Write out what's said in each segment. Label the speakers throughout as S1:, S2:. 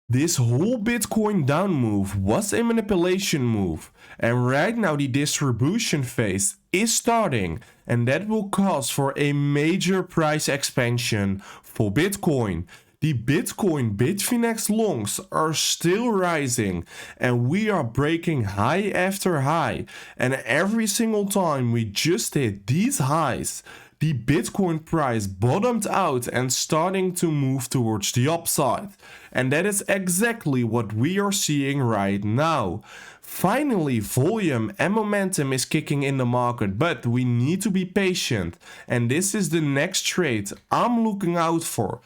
S1: This whole Bitcoin down move was a manipulation move, and right now the distribution phase is starting, and that will cause for a major price expansion for Bitcoin. The Bitcoin Bitfinex longs are still rising, and we are breaking high after high, and every single time we just hit these highs, the Bitcoin price bottomed out and starting to move towards the upside. And that is exactly what we are seeing right now. Finally, volume and momentum is kicking in the market, but we need to be patient. And this is the next trade I'm looking out for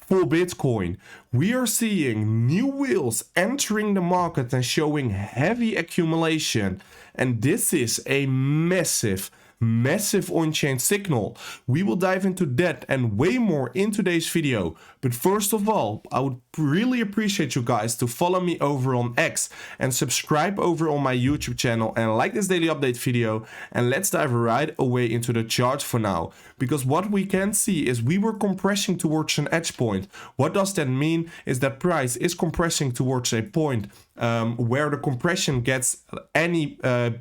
S1: Bitcoin. We are seeing new whales entering the market and showing heavy accumulation. And this is a massive on-chain signal. We will dive into that and way more in today's video. But first of all, I would really appreciate you guys to follow me over on X and subscribe over on my YouTube channel and like this daily update video. And let's dive right away into the chart for now. Because what we can see is we were compressing towards an edge point. What does that mean? Is that price is compressing towards a point where the compression gets any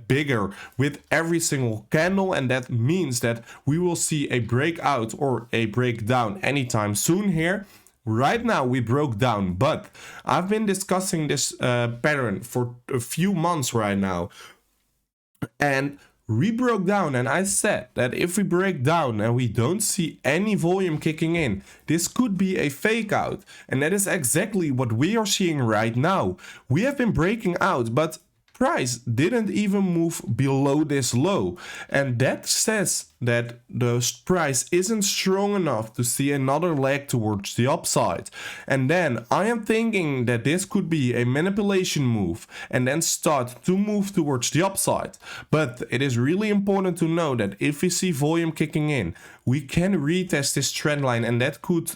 S1: bigger with every single candle, and that means that we will see a breakout or a breakdown anytime soon here. Right now we broke down, but I've been discussing this pattern for a few months right now, and we broke down, and I said that if we break down and we don't see any volume kicking in, this could be a fake out. And that is exactly what we are seeing right now. We have been breaking out, but price didn't even move below this low, and that says that the price isn't strong enough to see another leg towards the upside. And then I am thinking that this could be a manipulation move and then start to move towards the upside. But it is really important to know that if we see volume kicking in, we can retest this trend line, and that could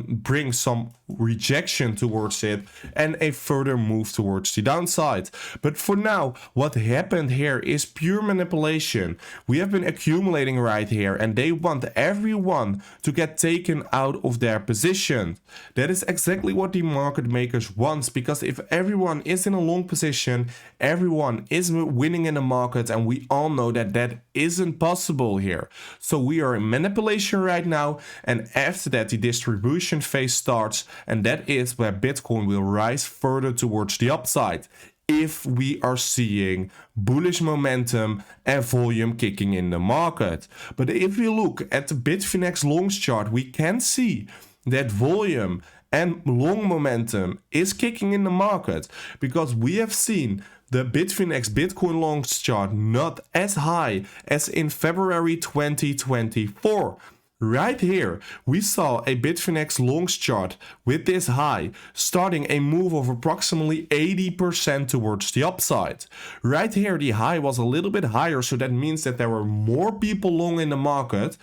S1: bring some rejection towards it and a further move towards the downside. But for now, what happened here is pure manipulation. We have been accumulating right here, and they want everyone to get taken out of their position. That is exactly what the market makers want, because if everyone is in a long position, everyone is winning in the market, and we all know that that isn't possible here. So we are in manipulation right now, and after that the distribution phase starts, and that is where Bitcoin will rise further towards the upside if we are seeing bullish momentum and volume kicking in the market. But if we look at the Bitfinex longs chart, we can see that volume and long momentum is kicking in the market, because we have seen the Bitfinex Bitcoin longs chart not as high as in February 2024. Right here, we saw a Bitfinex longs chart with this high, starting a move of approximately 80% towards the upside. Right here, the high was a little bit higher, so that means that there were more people long in the market,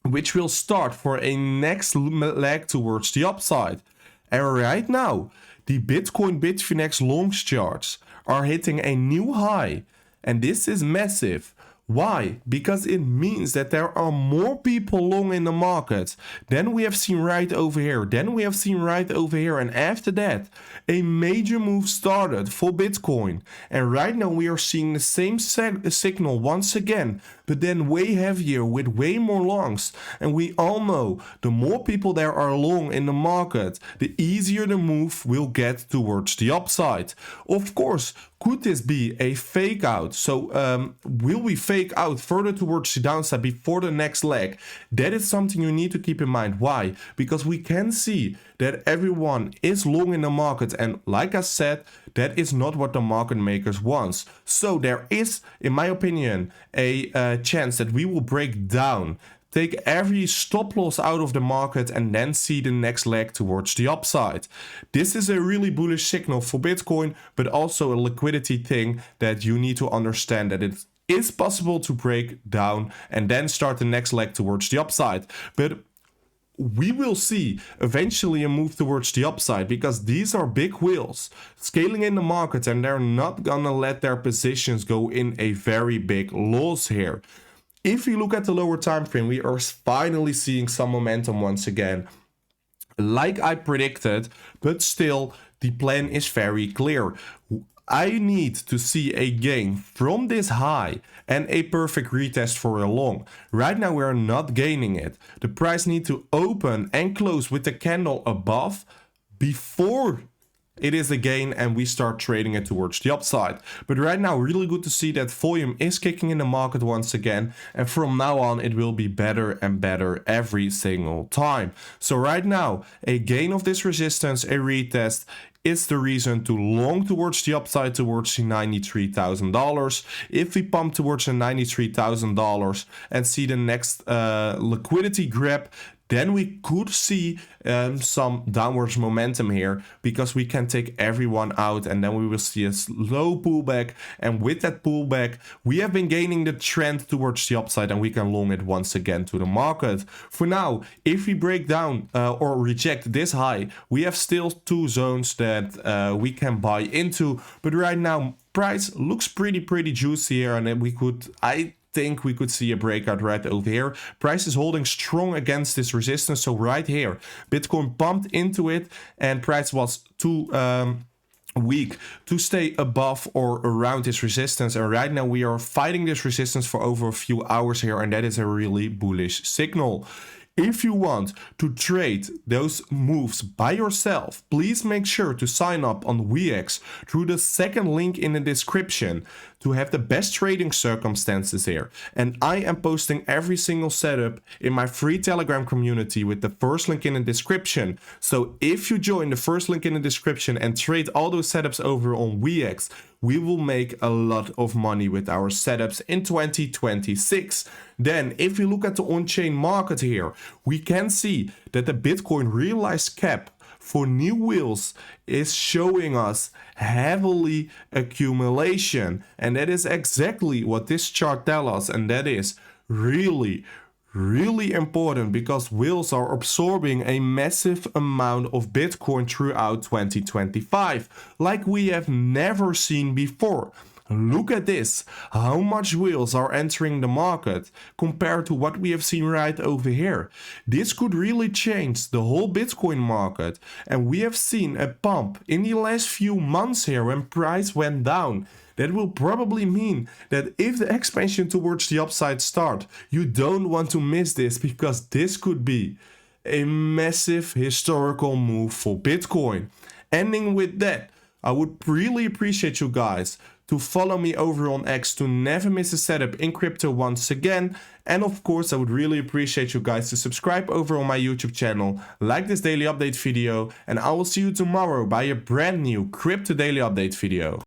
S1: which will start for a next leg towards the upside. And right now, the Bitcoin Bitfinex longs charts are hitting a new high, and this is massive. Why? Because it means that there are more people long in the market than we have seen right over here, and after that, a major move started for Bitcoin. And right now we are seeing the same signal once again, but then way heavier with way more longs. And we all know the more people there are long in the market, the easier the move will get towards the upside. Of course, could this be a fake out? So will we fake out further towards the downside before the next leg? That is something you need to keep in mind. Why? Because we can see that everyone is long in the market, and like I said, that is not what the market makers want. So there is, in my opinion, a chance that we will break down, take every stop loss out of the market, and then see the next leg towards the upside. This is a really bullish signal for Bitcoin, but also a liquidity thing that you need to understand, that it is possible to break down and then start the next leg towards the upside. But we will see eventually a move towards the upside, because these are big whales scaling in the market, and they're not gonna let their positions go in a very big loss here. If we look at the lower time frame, we are finally seeing some momentum once again. like I predicted, but still the plan is very clear. I need to see a gain from this high and a perfect retest for a long. Right now we are not gaining it. The price needs to open and close with the candle above before it is a gain and we start trading it towards the upside. But right now, really good to see that volume is kicking in the market once again. And from now on, it will be better and better every single time. So right now, a gain of this resistance, a retest, is the reason to long towards the upside towards the $93,000. If we pump towards the $93,000 and see the next liquidity grab, then we could see some downwards momentum here, because we can take everyone out and then we will see a slow pullback. And with that pullback, we have been gaining the trend towards the upside and we can long it once again to the market. For now, if we break down or reject this high, we have still two zones that we can buy into. But right now, price looks pretty juicy here, and then we could, I think we could see a breakout right over here. Price is holding strong against this resistance. So right here, Bitcoin pumped into it and price was too weak to stay above or around this resistance. And right now we are fighting this resistance for over a few hours here, and that is a really bullish signal. If you want to trade those moves by yourself, please make sure to sign up on VX through the second link in the description to have the best trading circumstances here. And I am posting every single setup in my free Telegram community with the first link in the description. So if you join the first link in the description and trade all those setups over on VX, we will make a lot of money with our setups in 2026. Then, if we look at the on-chain market here, we can see that the Bitcoin realized cap for new wheels is showing us heavily accumulation. And that is exactly what this chart tells us. And that is really important, because whales are absorbing a massive amount of Bitcoin throughout 2025, like we have never seen before. Look at this, how much whales are entering the market compared to what we have seen right over here. This could really change the whole Bitcoin market, and we have seen a pump in the last few months here when price went down. That will probably mean that if the expansion towards the upside starts, you don't want to miss this, because this could be a massive historical move for Bitcoin. Ending with that, I would really appreciate you guys to follow me over on X to never miss a setup in crypto once again. And of course, I would really appreciate you guys to subscribe over on my YouTube channel, like this daily update video, and I will see you tomorrow by a brand new Crypto Daily Update video.